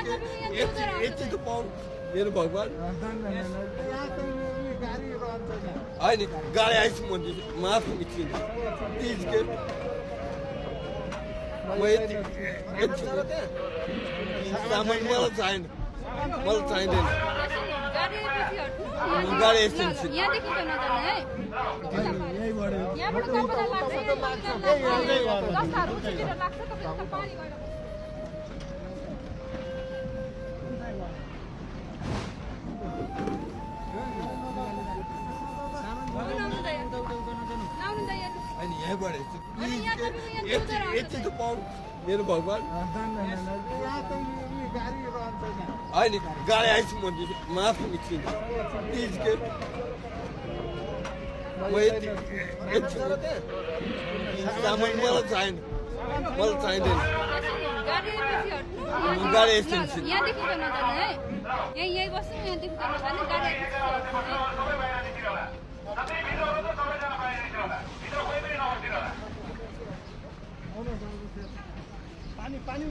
यति त पाउँ मेरो भगवान् होइन गाडी आइस म माफ निस्किन्छ प्लिज के म यति सामान मलाई चाहिएन मलाई चाहिँदैन गाडी एकछिन यहीँबाट यति त पाउँ मेरो भगवान् होइन गाडी आइस म माफ निस्किन्छ प्लिज के म यति सामान मलाई चाहिएन मलाई चाहिँदैन गाडी एकछिन पानी